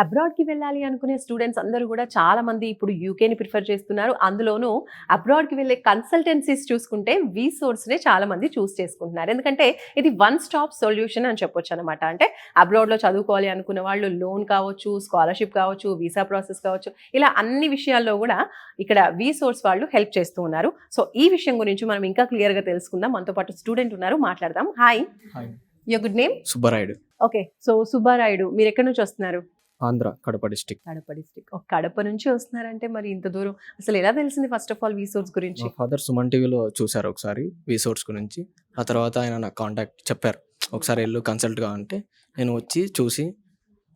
అబ్రాడ్‌కి వెళ్ళాలి అనుకునే స్టూడెంట్స్ అందరూ గూడా చాలా మంది ఇప్పుడు యూకేని ప్రిఫర్ చేస్తున్నారు. అందులోనూ అబ్రాడ్‌కి వెళ్ళే కన్సల్టెన్సీస్ చూసుకుంటే వీసోర్స్‌నే చాలా మంది చూస్ చేసుకుంటున్నారు. ఎందుకంటే ఇది వన్ స్టాప్ సొల్యూషన్ అని చెప్పొచ్చనమాట. అంటే అబ్రాడ్‌లో చదువుకోవాలి అనుకున్న వాళ్ళు లోన్ కావచ్చు, స్కాలర్‌షిప్ కావచ్చు, వీసా ప్రాసెస్ కావచ్చు, ఇలా అన్ని విషయాల్లో గూడా ఇక్కడ వీసోర్స్ వాళ్ళు హెల్ప్ చేస్తూ ఉన్నారు. సో, ఈ విషయం గురించి మనం ఇంకా క్లియర్‌గా తెలుసుకుందాం. మనతో పాటు స్టూడెంట్ ఉన్నారు, మాట్లాడదాం. Hi! Hi. Your good name? Subbarayudu. Okay. So, Subbarayudu మీరెక్కడి నుంచి వస్తున్నారు? ఆంధ్ర కడప డిస్ట్రిక్ట్. కడప డిస్ట్రిక్ట్. కడప నుంచి వస్తున్నారంటే మరి ఇంత దూరం అసలు ఎలా తెలిసింది ఫస్ట్ ఆఫ్ ఆల్ వీసోర్స్ గురించి? మా ఫాదర్ సుమన్ టీవీలో చూశారు ఒకసారి వీసోర్స్ గురించి. ఆ తర్వాత ఆయన నాకు కాంటాక్ట్ చెప్పారు, ఒకసారి వెళ్ళు కన్సల్ట్గా అంటే నేను వచ్చి చూసి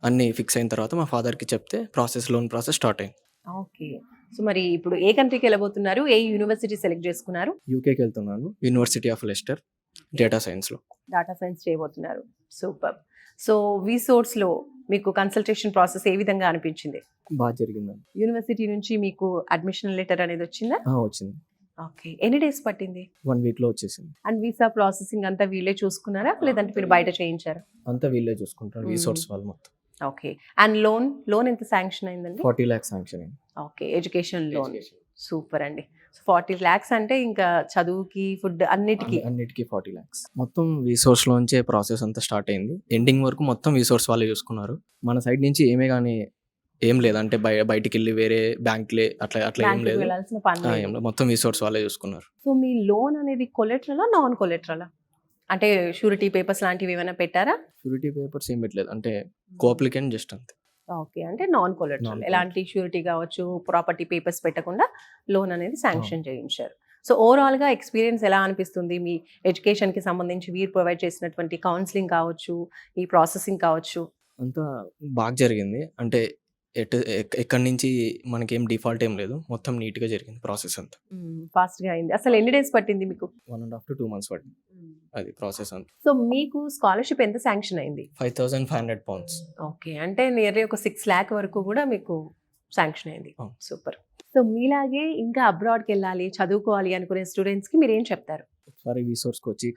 అన్నీ ఫిక్స్ అయిన తర్వాత మా ఫాదర్కి చెప్తే లోన్ ప్రాసెస్ స్టార్ట్ అయింది. ఓకే. సో మరి ఇప్పుడు ఏ కంట్రీకి వెళ్ళబోతున్నారు? ఏ యూనివర్సిటీ సెలెక్ట్ చేసుకున్నారు? యూకేకి వెళ్తున్నాను, యూనివర్సిటీ ఆఫ్ లెస్టర్ డేటా సైన్స్లో. డాటా సైన్స్ చేయబోతున్నారు. సూపర్. సో వీసోర్స్లో మీకు కన్సల్టేషన్ ప్రాసెస్ ఏ విధంగా అనిపించింది? బాగా జరిగిందండి. యూనివర్సిటీ నుంచి మీకు అడ్మిషన్ లెటర్ అనేది వచ్చిందా? వచ్చింది. ఓకే. ఎన్ని డేస్ పట్టింది? 1 వీక్లో వచ్చేసింది. అండ్ వీసా ప్రాసెసింగ్ అంతా వీళ్ళే చూసుకున్నారా లేదంటే మీరు బయట చేయించారా? అంతా వీళ్ళే చూసుకుంటారు వీసోర్స్ వాళ్ళు మొత్తం. ఓకే. అండ్ లోన్ ఎంత శాంక్షన్ అయిందండి? 40 lakhs శాంక్షన్ అయింది. ఓకే. Education loan. సూపర్ అండి. 40 lakhs అంటే ఇంకా చదువుకి, ఫుడ్ అన్నిటికీ 40 lakhs. మొత్తం వీసోర్స్ లోంచే ప్రాసెస్ అంతా స్టార్ట్ అయింది. ఎండింగ్ వరకు మొత్తం వీసోర్స్ వాళ్ళే చూసుకున్నారు. మన సైడ్ నుంచి ఏమే కానీ ఏం లేదు, అంటే బయటికి వెళ్ళి వేరే బ్యాంక్లే అట్లా ఏం లేదు. వెళ్ళాల్సిన పని లేదు. మొత్తం వీసోర్స్ వాళ్ళే చూసుకున్నారు. సో మీ లోన్ అనేది కొలెటరలా, నాన్ కొలెటరలా? అంటే షూరిటీ పేపర్స్ లాంటివి ఏమైనా పెట్టారా? షూరిటీ పేపర్స్ ఏం పెట్టలేదు, అంటే కోఅప్లికెంట్ జస్ట్ అంతే. ఓకే. అంటే నాన్ కొలెటరల్, ఎలాంటి షూరిటీ కావచ్చు, ప్రాపర్టీ పేపర్స్ పెట్టకుండా లోన్ అనేది శాంక్షన్ చేయించారు. సో ఓవరాల్గా ఎక్స్పీరియన్స్ ఎలా అనిపిస్తుంది? మీ ఎడ్యుకేషన్కి సంబంధించి వీరు ప్రొవైడ్ చేసినటువంటి కౌన్సిలింగ్ కావచ్చు, ఈ ప్రాసెసింగ్ కావచ్చు? అంతా బాగా జరిగింది. అంటే ఎక్కడి నుంచి మనకేం డిఫాల్ట్ ఏం లేదు, మొత్తం నీట్గా జరిగింది ప్రాసెస్ అంతా. ఫాస్ట్గా అయింది. అసలు ఎన్ని డేస్ పట్టింది మీకు? 1.5 to 2 months పట్టింది అది ప్రాసెస్ అంతా. సో మీకు స్కాలర్షిప్ ఎంత శాంక్షన్ అయింది? £5,500. ఓకే. అంటే నియర్లీ ఒక 6 lakh వరకు కూడా మీకు శాంక్షన్ అయింది. అవును. సూపర్. సో మీలాగే ఇంకా అబ్రాడ్కి వెళ్ళాలి, చదువుకోవాలి అనుకునే స్టూడెంట్స్కి మీరు ఏం చెప్తారు? ఒకసారి వీసోర్స్కి వచ్చి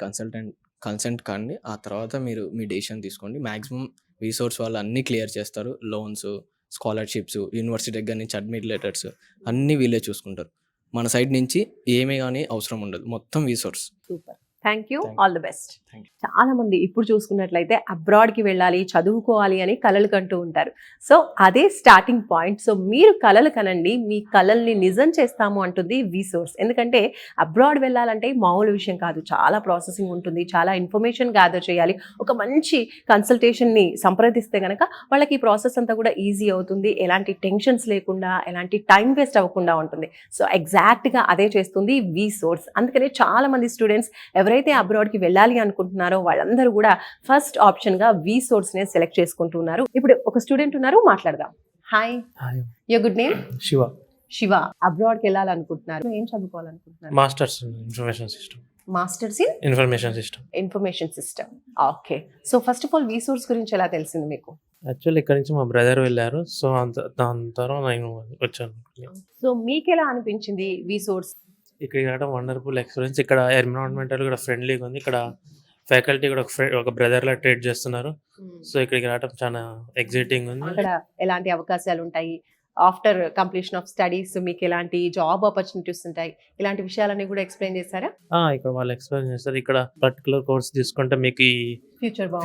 కన్సల్ట్ కానీ ఆ తర్వాత మీరు మీ డెసిషన్ తీసుకోండి. మ్యాక్సిమం వీసోర్స్ వాళ్ళు అన్నీ క్లియర్ చేస్తారు. లోన్స్, స్కాలర్షిప్స్, యూనివర్సిటీ దగ్గర నుంచి అడ్మిట్ లెటర్స్ అన్నీ వీళ్ళే చూసుకుంటారు. మన సైడ్ నుంచి ఏమీ కానీ అవసరం ఉండదు, మొత్తం వీసోర్స్. Super. Thank you. All the best. Thank you. చాలా మంది ఇప్పుడు చూసుకున్నట్లయితే అబ్రాడ్కి వెళ్ళాలి, చదువుకోవాలి అని కలలు కంటూ ఉంటారు. సో అదే స్టార్టింగ్ పాయింట్. సో మీరు కలలు కనండి, మీ కలల్ని నిజం చేస్తాము అంటుంది వీసోర్స్. ఎందుకంటే అబ్రాడ్ వెళ్ళాలంటే మామూలు విషయం కాదు, చాలా ప్రాసెసింగ్ ఉంటుంది, చాలా ఇన్ఫర్మేషన్ గ్యాదర్ చేయాలి. ఒక మంచి కన్సల్టేషన్ని సంప్రదిస్తే కనుక వాళ్ళకి ఈ ప్రాసెస్ అంతా కూడా ఈజీ అవుతుంది, ఎలాంటి టెన్షన్స్ లేకుండా, ఎలాంటి టైం వేస్ట్ అవ్వకుండా ఉంటుంది. సో ఎగ్జాక్ట్గా అదే చేస్తుంది వీసోర్స్. అందుకనే చాలా మంది స్టూడెంట్స్ ఎవరైతే అబ్రాడ్కి వెళ్ళాలి అనుకుంటున్నారో వాళ్ళందరూ కూడా ఫస్ట్ ఆప్షన్గా వీసోర్స్నే సెలెక్ట్ చేసుకుంటున్నారు. ఇప్పుడు ఒక స్టూడెంట్ ఉన్నారు, మాట్లాడదాం. Hi. Your good name? Shiva. Shiva. అబ్రాడ్కి వెళ్ళాలనుకుంటున్నారు, ఏం చదువుకోవాలనుకుంటున్నారు? Masters information system. Masters in information system. Okay. So first of all వీసోర్స్ గురించి ఎలా తెలిసింది మీకు? యాక్చువల్లీ ఇక్కడ నుంచి మా బ్రదర్ వెళ్ళారు, సో దాని తర్వాత నేను వచ్చాను. సో మీకు ఎలా అనిపించింది వీసోర్స్? ఇక్కడికి రావడం వండర్ఫుల్ ఎక్స్పీరియన్స్. ఇక్కడ ఎన్విరాన్మెంటల్ కూడా ఫ్రెండ్లీగా ఉంది. ఇక్కడ ఫ్యాకల్టీ కూడా ఒక బ్రదర్ లా ట్రీట్ చేస్తున్నారు. సో ఇక్కడికి రావడం చాలా ఎగ్జైటింగ్ ఉంది. ఇక్కడ ఎలాంటి అవకాశాలు ఉంటాయి? ఆఫ్టర్ కంప్లీషన్ ఆఫ్ స్టడీస్ మీకు ఎలాంటి జాబ్ ఆపర్చునిటీస్ ఉంటాయి? ఇలాంటి విషయాలన్నీ కూడా ఎక్స్ప్లెయిన్ చేశారా? ఇక్కడ వాళ్ళు ఎక్స్ప్లెయిన్ చేస్తారు. ఇక్కడ పర్టికులర్ కోర్స్ తీసుకుంటే మీకు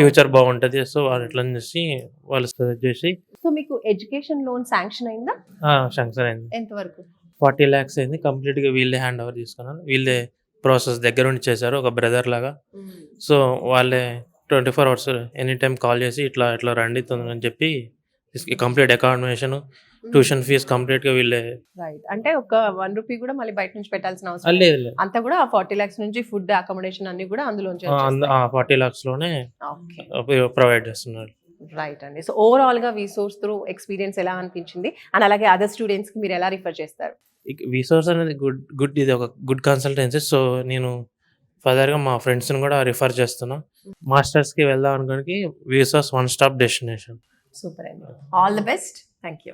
ఫ్యూచర్ బాగుంటది. సో వాళ్ళు ఎట్లా చేసి వాళ్ళు సజెస్ట్ చేసి. సో మీకు ఎడ్యుకేషన్ లోన్ శాంక్షన్ అయిందా? శాంక్షన్ అయింది. ఎంత వరకు? 40 lakhs అయింది. కంప్లీట్ గా వీళ్ళే హ్యాండ్ ఓవర్ తీసుకున్నారు. వీళ్ళే ప్రాసెస్ దగ్గర ఉండి చేశారు, ఒక బ్రదర్ లాగా. సో వాళ్ళే 24 hours ఎనీ టైం కాల్ చేసి ఇట్లా రండి తొందరగా అని చెప్పి complete accommodation, tuition fee complete గా వీళ్ళే. రైట్. అంటే ఒక 1 రూపీ కూడా మళ్ళీ బయట నుంచి పెట్టాల్సిన అవసరం లేదు. అంతా కూడా 40 lakhs నుంచి ఫుడ్, అకామిడేషన్ అన్ని కూడా అందులో 40 lakhs లోనే ప్రొవైడ్ చేస్తున్నారు. రైట్ అండి. సో ఓవరాల్ గా వీసోర్స్ త్రూ ఎక్స్పీరియన్స్ ఎలా అనిపించింది? అండ్ అలాగే అదర్ స్టూడెంట్స్ కి మీరు ఎలా రిఫర్ చేస్తారు? వీసోర్స్ అనేది ఇది ఒక గుడ్ కన్సల్టెన్సీ. సో నేను ఫర్దర్ గా మా ఫ్రెండ్స్ ని కూడా రిఫర్ చేస్తున్నా. మాస్టర్స్ కి వెళ్దాం అనుకోనికి వీసోర్స్ వన్ స్టాప్ డెస్టినేషన్. సూపర్ అండి. All the best. Thank you.